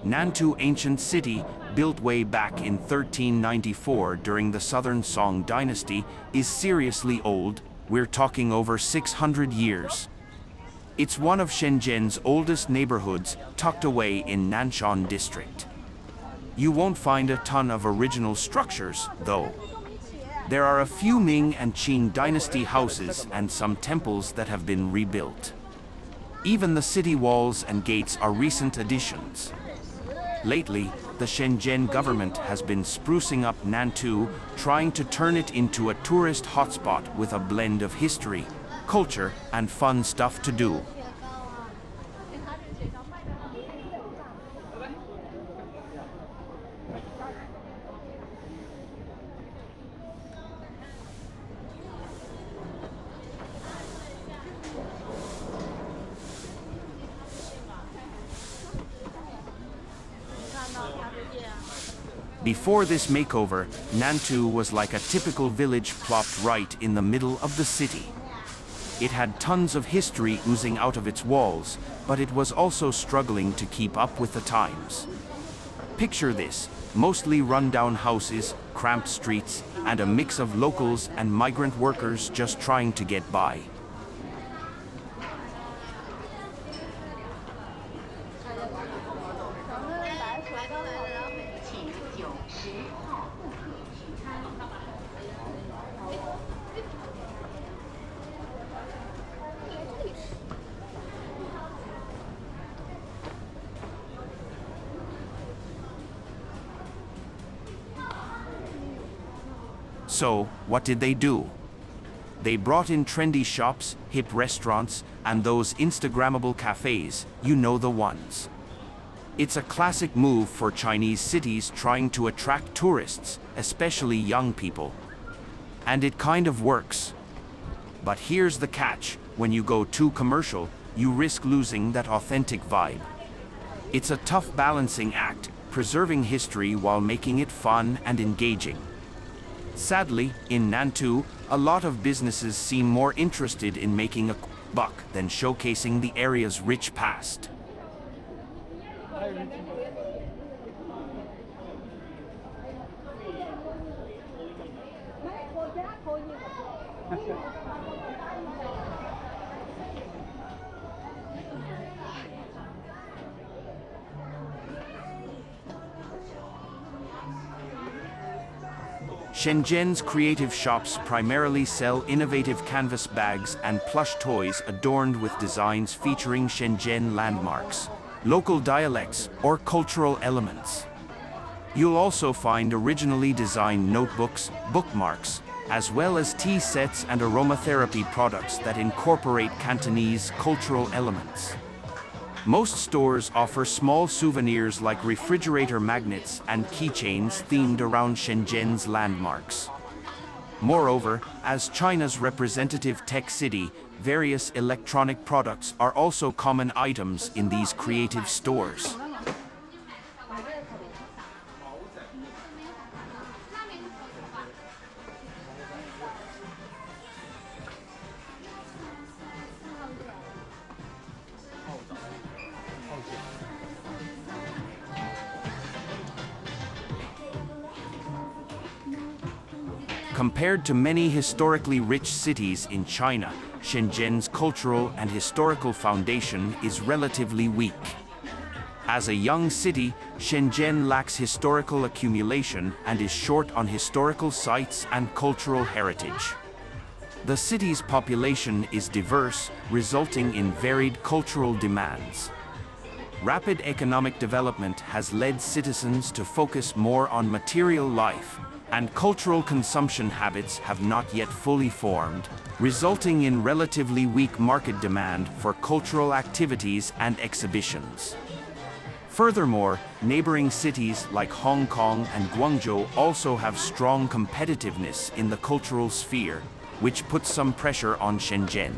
Nantou Ancient City, built way back in 1394 during the Southern Song dynasty, is seriously old. We're talking over 600 years. It's one of Shenzhen's oldest neighborhoods, tucked away in Nanshan district. You won't find a ton of original structures, though. There are a few Ming and Qing dynasty houses and some temples that have been rebuilt. Even the city walls and gates are recent additions. Lately, the Shenzhen government has been sprucing up Nantou, trying to turn it into a tourist hotspot with a blend of history, culture, and fun stuff to do. Before this makeover, Nantou was like a typical village plopped right in the middle of the city. It had tons of history oozing out of its walls, but it was also struggling to keep up with the times. Picture this: mostly run-down houses, cramped streets, and a mix of locals and migrant workers just trying to get by. So, what did they do? They brought in trendy shops, hip restaurants, and those Instagrammable cafes, you know the ones. It's a classic move for Chinese cities trying to attract tourists, especially young people. And it kind of works. But here's the catch: when you go too commercial, you risk losing that authentic vibe. It's a tough balancing act, preserving history while making it fun and engaging. Sadly, in Nantou, a lot of businesses seem more interested in making a buck than showcasing the area's rich past. Shenzhen's creative shops primarily sell innovative canvas bags and plush toys adorned with designs featuring Shenzhen landmarks, local dialects, or cultural elements. You'll also find originally designed notebooks, bookmarks, as well as tea sets and aromatherapy products that incorporate Cantonese cultural elements. Most stores offer small souvenirs like refrigerator magnets and keychains themed around Shenzhen's landmarks. Moreover, as China's representative tech city, various electronic products are also common items in these creative stores. Compared to many historically rich cities in China, Shenzhen's cultural and historical foundation is relatively weak. As a young city, Shenzhen lacks historical accumulation and is short on historical sites and cultural heritage. The city's population is diverse, resulting in varied cultural demands. Rapid economic development has led citizens to focus more on material life, and cultural consumption habits have not yet fully formed, resulting in relatively weak market demand for cultural activities and exhibitions. Furthermore, neighboring cities like Hong Kong and Guangzhou also have strong competitiveness in the cultural sphere, which puts some pressure on Shenzhen.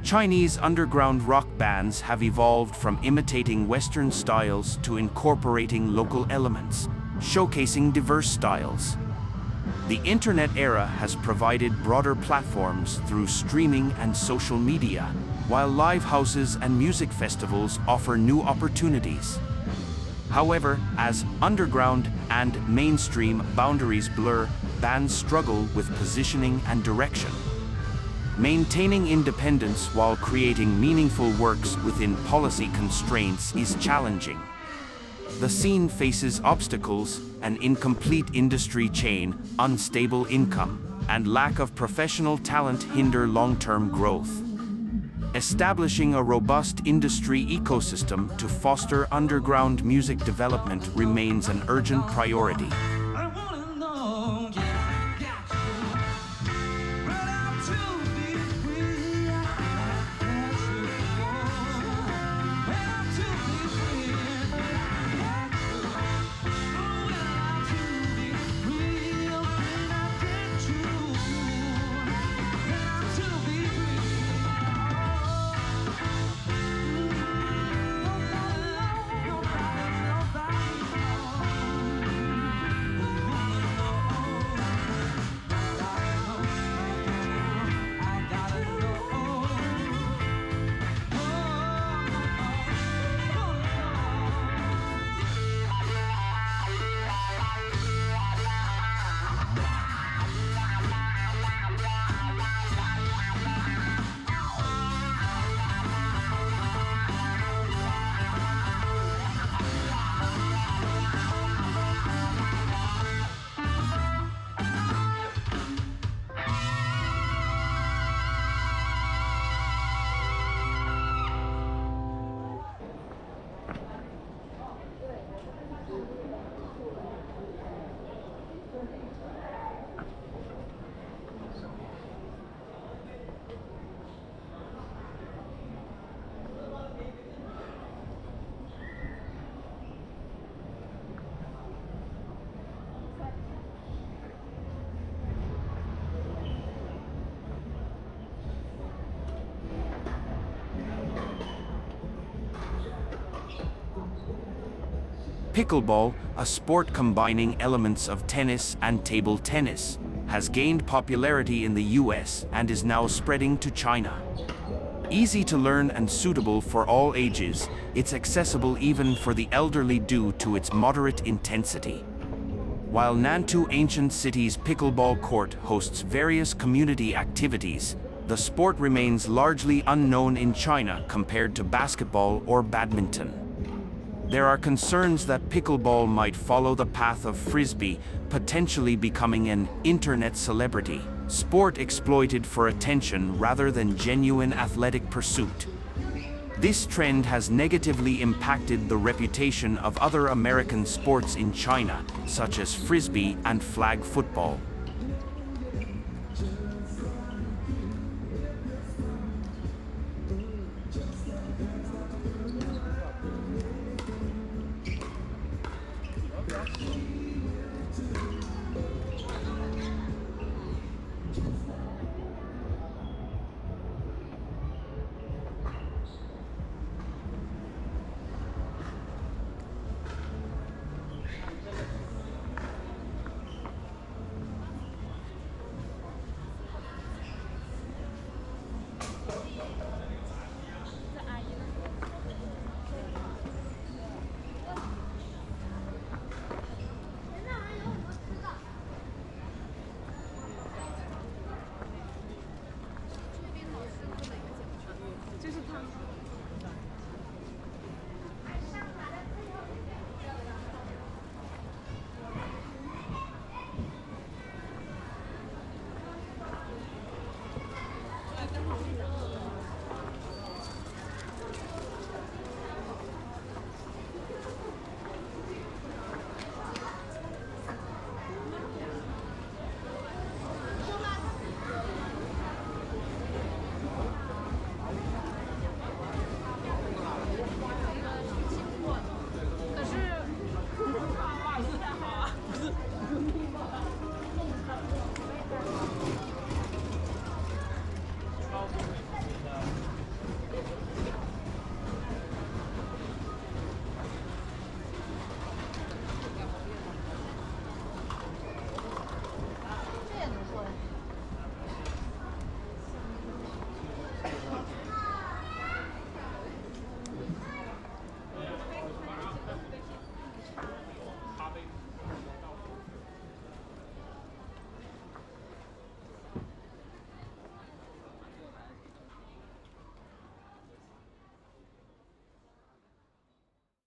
Chinese underground rock bands have evolved from imitating Western styles to incorporating local elements, showcasing diverse styles. The internet era has provided broader platforms through streaming and social media, while live houses and music festivals offer new opportunities. However, as underground and mainstream boundaries blur, bands struggle with positioning and direction. Maintaining independence while creating meaningful works within policy constraints is challenging. The scene faces obstacles: an incomplete industry chain, unstable income, and lack of professional talent hinder long-term growth. Establishing a robust industry ecosystem to foster underground music development remains an urgent priority. Pickleball, a sport combining elements of tennis and table tennis, has gained popularity in the US and is now spreading to China. Easy to learn and suitable for all ages, it's accessible even for the elderly due to its moderate intensity. While Nantou Ancient City's pickleball court hosts various community activities, the sport remains largely unknown in China compared to basketball or badminton. There are concerns that pickleball might follow the path of frisbee, potentially becoming an internet celebrity sport exploited for attention rather than genuine athletic pursuit. This trend has negatively impacted the reputation of other American sports in China, such as frisbee and flag football.